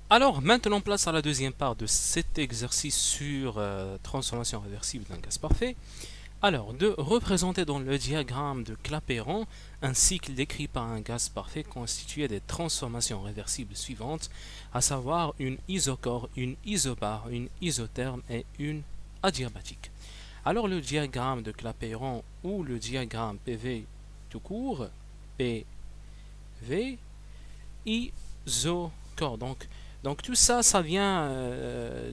Alors, maintenant, place à la deuxième part de cet exercice sur transformation réversible d'un gaz parfait. Alors, de représenter dans le diagramme de Clapeyron un cycle décrit par un gaz parfait constitué des transformations réversibles suivantes, à savoir une isochore, une isobare, une isotherme et une adiabatique. Alors, le diagramme de Clapeyron ou le diagramme PV tout court, PV, isochore. Donc tout ça, ça vient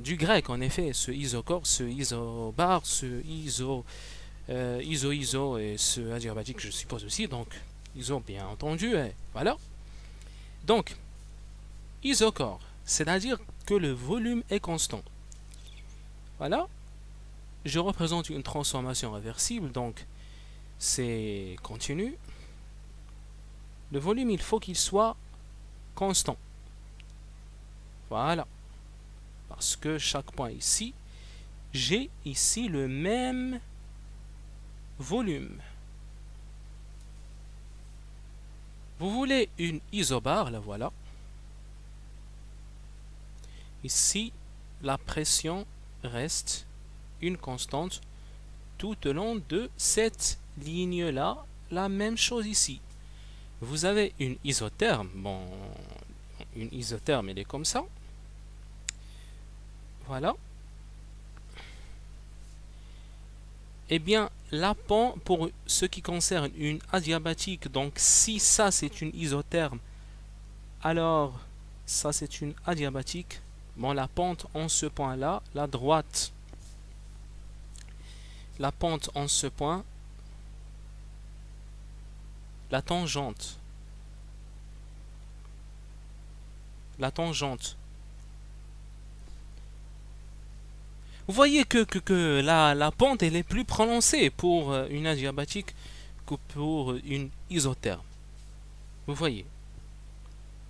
du grec en effet, ce isochore, ce isobare, ce iso et ce adiabatique je suppose aussi, donc iso bien entendu, et voilà. Donc isochore, c'est-à-dire que le volume est constant. Voilà, je représente une transformation réversible, donc c'est continu. Le volume, il faut qu'il soit constant. Voilà, parce que chaque point ici, j'ai ici le même volume. Vous voulez une isobare, la voilà. Ici, la pression reste une constante tout au long de cette ligne-là. La même chose ici. Vous avez une isotherme. Bon, une isotherme, elle est comme ça. Voilà. Eh bien, la pente, pour ce qui concerne une adiabatique, donc si ça c'est une isotherme, alors ça c'est une adiabatique. Bon, la pente en ce point-là, la droite, la pente en ce point, la tangente, la tangente. Vous voyez que la pente elle est plus prononcée pour une adiabatique que pour une isotherme. Vous voyez.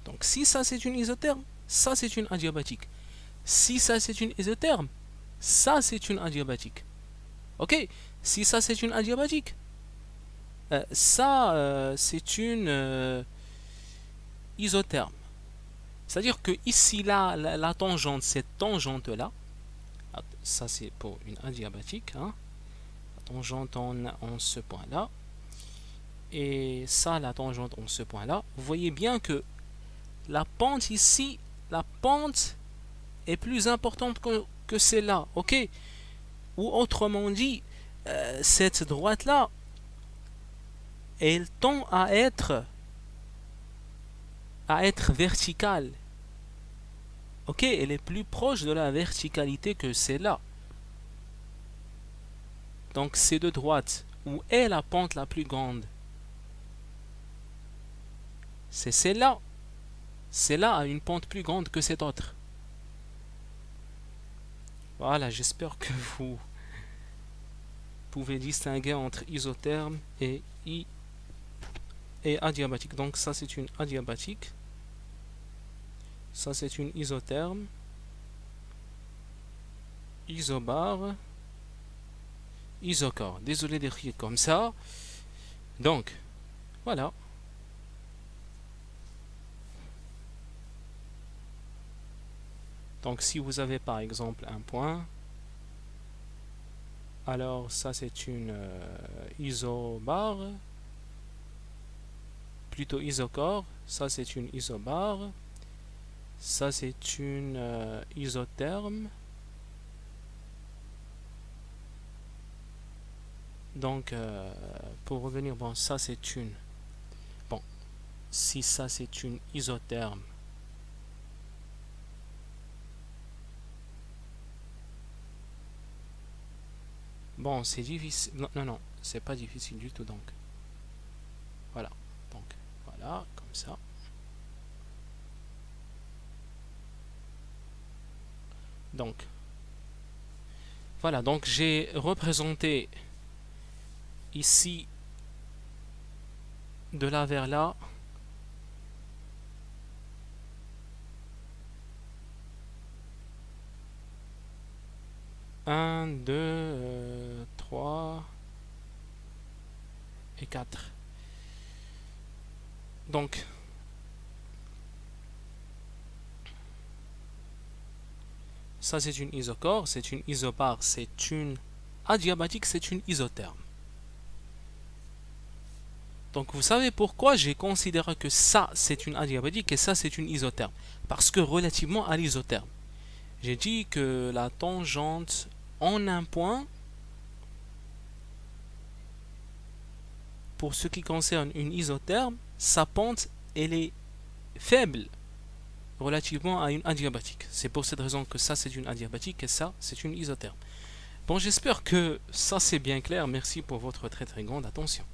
Donc si ça c'est une isotherme, ça c'est une adiabatique. Si ça c'est une isotherme, ça c'est une adiabatique. Ok. Si ça c'est une adiabatique, ça c'est une isotherme. C'est-à-dire que ici là, la tangente, cette tangente là, ça c'est pour une adiabatique, hein, la tangente en ce point là, et ça la tangente en ce point là. Vous voyez bien que la pente ici, la pente est plus importante que celle-là, ok. Ou autrement dit, cette droite là, elle tend à être verticale. Ok, elle est plus proche de la verticalité que celle-là. Donc c'est de droite. Où est la pente la plus grande? C'est celle-là. Celle-là a une pente plus grande que cette autre. Voilà, j'espère que vous pouvez distinguer entre isotherme et adiabatique. Donc ça c'est une adiabatique. Ça c'est une isotherme. Isobare. Isochore. Désolé d'écrire comme ça. Donc, voilà. Donc si vous avez par exemple un point, alors ça c'est une isobare, plutôt isochore, ça c'est une isobare, ça c'est une isotherme. Donc pour revenir, bon ça c'est une, bon si ça c'est une isotherme, bon c'est difficile, non non non, c'est pas difficile du tout, donc voilà, donc voilà comme ça. Donc voilà, donc j'ai représenté ici de là vers là un, 2, 3 et 4. Donc Ça c'est une isochore, c'est une isobare, c'est une adiabatique, c'est une isotherme. Donc vous savez pourquoi j'ai considéré que ça c'est une adiabatique et ça c'est une isotherme. Parce que relativement à l'isotherme, j'ai dit que la tangente en un point, pour ce qui concerne une isotherme, sa pente elle est faible relativement à une adiabatique. C'est pour cette raison que ça c'est une adiabatique et ça c'est une isotherme. Bon, j'espère que ça c'est bien clair. Merci pour votre très très grande attention.